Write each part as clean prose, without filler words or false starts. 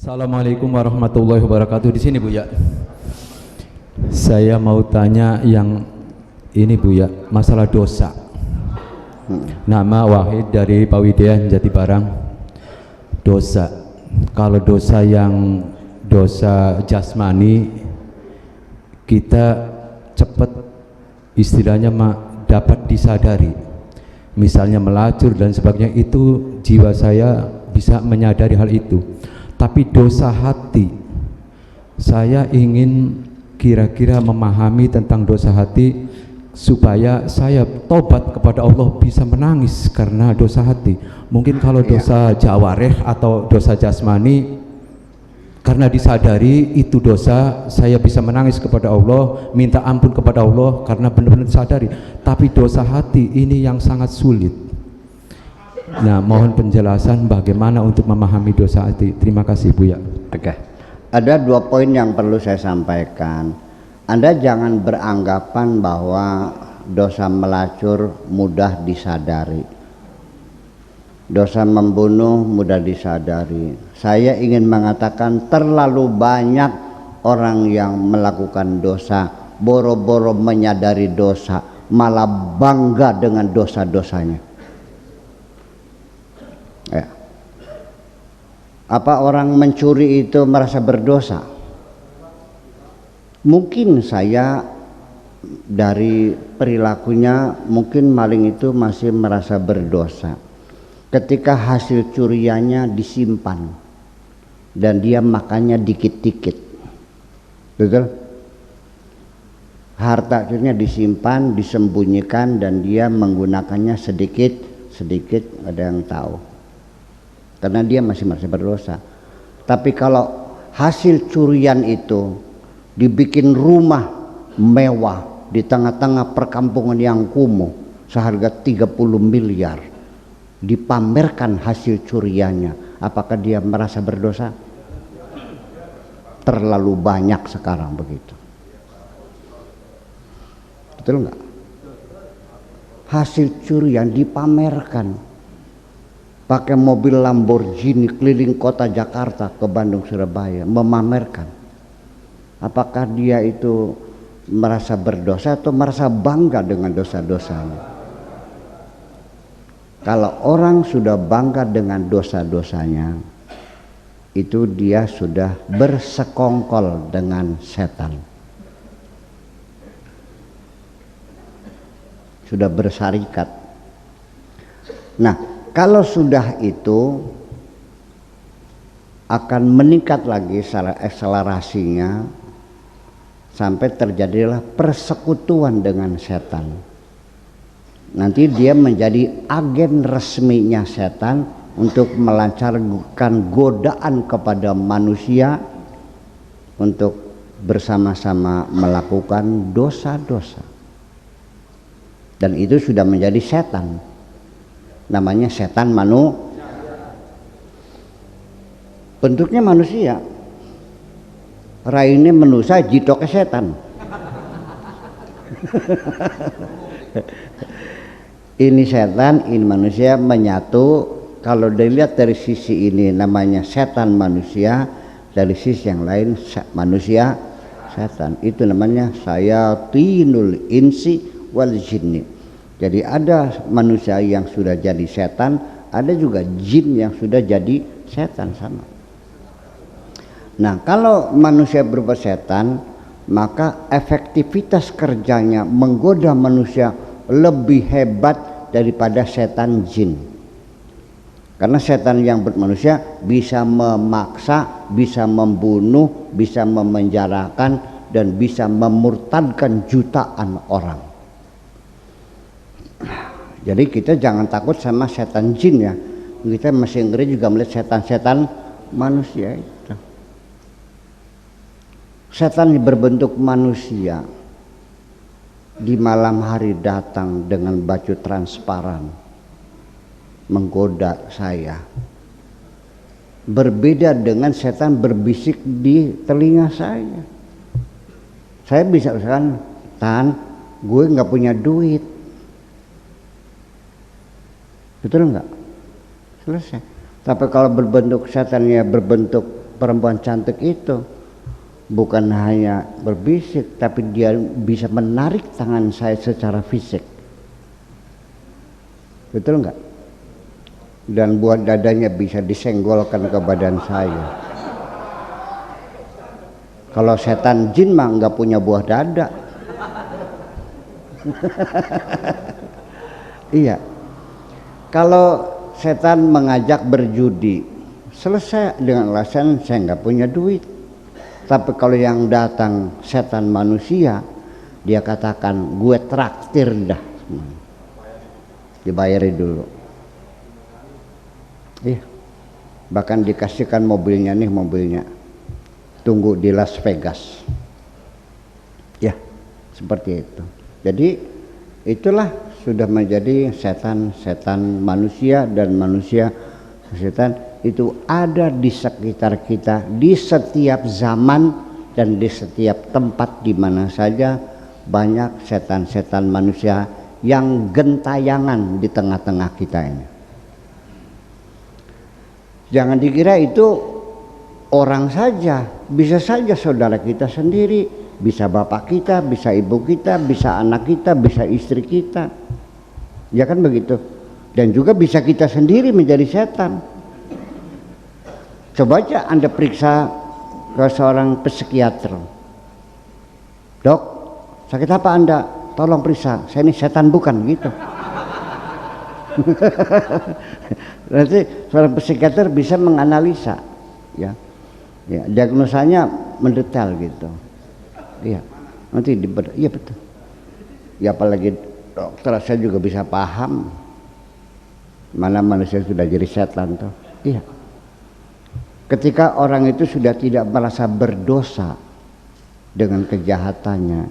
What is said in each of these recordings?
Assalamualaikum warahmatullahi wabarakatuh. Di sini Bu ya. Saya mau tanya yang ini Bu ya, masalah dosa. Nama Wahid dari Pawidian Jatibarang. Dosa. Kalau dosa yang dosa jasmani, kita cepat istilahnya dapat disadari. Misalnya melacur dan sebagainya, itu jiwa saya bisa menyadari hal itu. Tapi dosa hati, saya ingin kira-kira memahami tentang dosa hati supaya saya tobat kepada Allah, bisa menangis karena dosa hati. Mungkin kalau dosa jawareh atau dosa jasmani, karena disadari itu dosa, saya bisa menangis kepada Allah, minta ampun kepada Allah karena benar-benar disadari. Tapi dosa hati ini yang sangat sulit. Nah, mohon penjelasan bagaimana untuk memahami dosa hati. Terima kasih Bu ya. Oke. Ada 2 poin yang perlu saya sampaikan. Anda jangan beranggapan bahwa dosa melacur mudah disadari. Dosa membunuh mudah disadari. Saya ingin mengatakan terlalu banyak orang yang melakukan dosa, boro-boro menyadari dosa, malah bangga dengan dosa-dosanya. Ya. Apa orang mencuri itu merasa berdosa? Mungkin saya dari perilakunya, mungkin maling itu masih merasa berdosa ketika hasil curiannya disimpan dan dia makannya dikit-dikit. Betul? Harta curinya disimpan, disembunyikan, dan dia menggunakannya sedikit-sedikit, ada yang tahu. Karena dia masih merasa berdosa. Tapi kalau hasil curian itu dibikin rumah mewah di tengah-tengah perkampungan yang kumuh seharga 30 miliar, dipamerkan hasil curiannya, apakah dia merasa berdosa? Terlalu banyak sekarang begitu. Betul enggak? Hasil curian dipamerkan. Pakai mobil Lamborghini keliling kota Jakarta ke Bandung, Surabaya, memamerkan. Apakah dia itu merasa berdosa atau merasa bangga dengan dosa-dosanya? Kalau orang sudah bangga dengan dosa-dosanya, itu dia sudah bersekongkol dengan setan, sudah bersarikat. Nah, kalau sudah itu akan meningkat lagi akselerasinya sampai terjadilah persekutuan dengan setan. Nanti dia menjadi agen resminya setan untuk melancarkan godaan kepada manusia untuk bersama-sama melakukan dosa-dosa. Dan itu sudah menjadi setan. Namanya setan bentuknya manusia, raine manusia, jitoke setan. Ini setan, ini manusia menyatu. Kalau dilihat dari sisi ini namanya setan manusia, dari sisi yang lain manusia setan. Itu namanya sayatinul insi wal jinni. Jadi ada manusia yang sudah jadi setan, ada juga jin yang sudah jadi setan sama. Nah, kalau manusia berupa setan, maka efektivitas kerjanya menggoda manusia lebih hebat daripada setan jin. Karena setan yang bermanusia bisa memaksa, bisa membunuh, bisa memenjarakan, dan bisa memurtadkan jutaan orang. Jadi kita jangan takut sama setan jin ya. Kita masih ngeri juga melihat setan-setan manusia itu. Setan berbentuk manusia di malam hari datang dengan baju transparan menggoda saya. Berbeda dengan setan berbisik di telinga saya. Saya bisa misalkan, Tan, gue nggak punya duit. Betul enggak? Selesai. Tapi kalau berbentuk setannya berbentuk perempuan cantik itu bukan hanya berbisik, tapi dia bisa menarik tangan saya secara fisik. Betul nggak? Dan buah dadanya bisa disenggolkan ke badan saya. Kalau setan jin mah nggak punya buah dada. Iya. Kalau setan mengajak berjudi, selesai dengan alasan saya nggak punya duit. Tapi kalau yang datang setan manusia, dia katakan gue traktir dah, dibayari dulu. Iya. Bahkan dikasihkan mobilnya nih, mobilnya tunggu di Las Vegas. Ya, seperti itu. Jadi itulah sudah menjadi setan manusia, dan manusia setan itu ada di sekitar kita di setiap zaman dan di setiap tempat, di mana saja banyak setan-setan manusia yang gentayangan di tengah-tengah kita ini. Jangan dikira itu orang saja, bisa saja saudara kita sendiri, bisa bapak kita, bisa ibu kita, bisa anak kita, bisa istri kita. Ya kan begitu. Dan juga bisa kita sendiri menjadi setan. Coba aja Anda periksa ke seorang psikiater. Dok, sakit apa Anda? Tolong periksa, saya ini setan bukan, gitu. Nanti seorang psikiater bisa menganalisa, ya, diagnosanya mendetail gitu. Iya, nanti iya betul. Ya apalagi dokter, saya juga bisa paham mana manusia sudah jadi setan tuh. Iya. Ketika orang itu sudah tidak merasa berdosa dengan kejahatannya,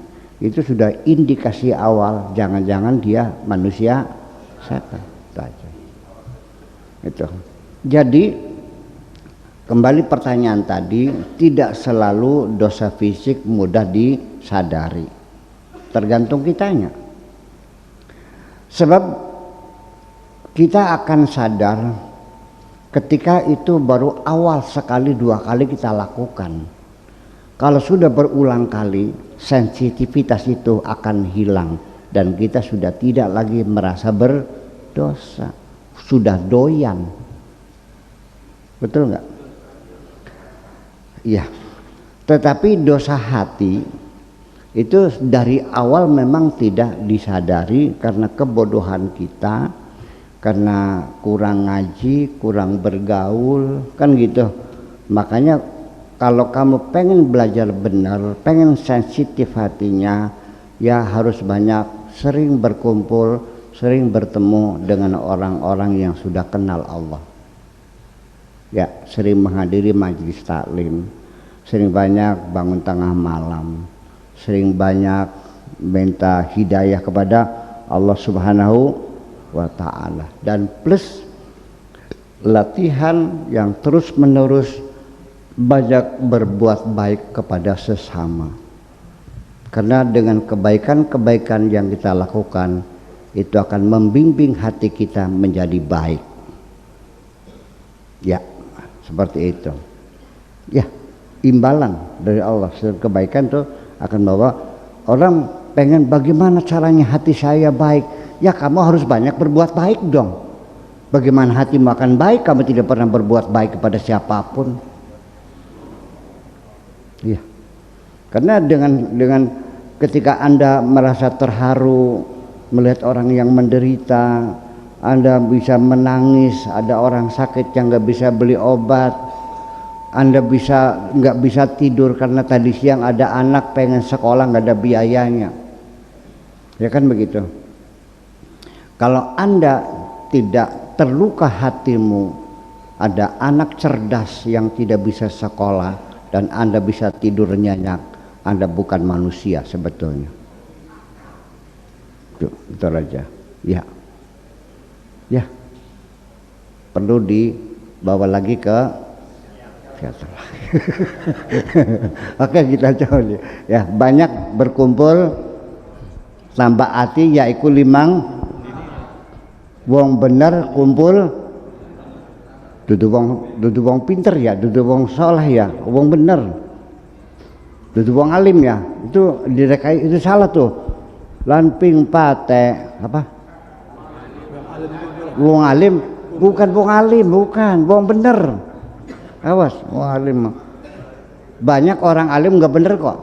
itu sudah indikasi awal jangan-jangan dia manusia setan. Itu aja. Itu. Jadi kembali pertanyaan tadi, tidak selalu dosa fisik mudah disadari, tergantung kitanya. Sebab kita akan sadar ketika itu baru awal sekali dua kali kita lakukan. Kalau sudah berulang kali, sensitivitas itu akan hilang dan kita sudah tidak lagi merasa berdosa, sudah doyan. Betul nggak? Iya. Tetapi dosa hati itu dari awal memang tidak disadari karena kebodohan kita, karena kurang ngaji, kurang bergaul, kan gitu. Makanya kalau kamu pengen belajar benar, pengen sensitif hatinya, ya harus banyak sering berkumpul, sering bertemu dengan orang-orang yang sudah kenal Allah. Ya, sering menghadiri majelis taklim, sering banyak bangun tengah malam, sering banyak minta hidayah kepada Allah Subhanahu wa ta'ala, dan plus latihan yang terus menerus banyak berbuat baik kepada sesama, karena dengan kebaikan-kebaikan yang kita lakukan itu akan membimbing hati kita menjadi baik. Ya, seperti itu. Ya, imbalan dari Allah. Kebaikan itu akan bawa orang pengen bagaimana caranya hati saya baik. Ya, kamu harus banyak berbuat baik dong. Bagaimana hatimu akan baik kamu tidak pernah berbuat baik kepada siapapun. Ya, karena dengan ketika Anda merasa terharu melihat orang yang menderita, Anda bisa menangis, ada orang sakit yang nggak bisa beli obat, Anda nggak bisa tidur karena tadi siang ada anak pengen sekolah nggak ada biayanya, ya kan begitu. Kalau Anda tidak terluka hatimu, ada anak cerdas yang tidak bisa sekolah dan Anda bisa tidur nyenyak, Anda bukan manusia sebetulnya. Itu aja. Ya. Ya, perlu dibawa lagi ke psikiater. Oke, kita coba ya, banyak berkumpul tambah hati yaiku limang wong bener kumpul dudu wong pinter ya, dudu wong soleh ya, wong bener, dudu wong alim ya, itu direkai, itu salah tuh. Lanping pate apa? Wong alim, bukan wong alim, bukan wong bener. Awas, wong alim. Banyak orang alim nggak bener kok.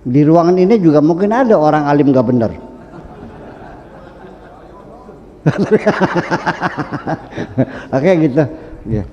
Di ruangan ini juga mungkin ada orang alim nggak bener. Oke gitu. Ya.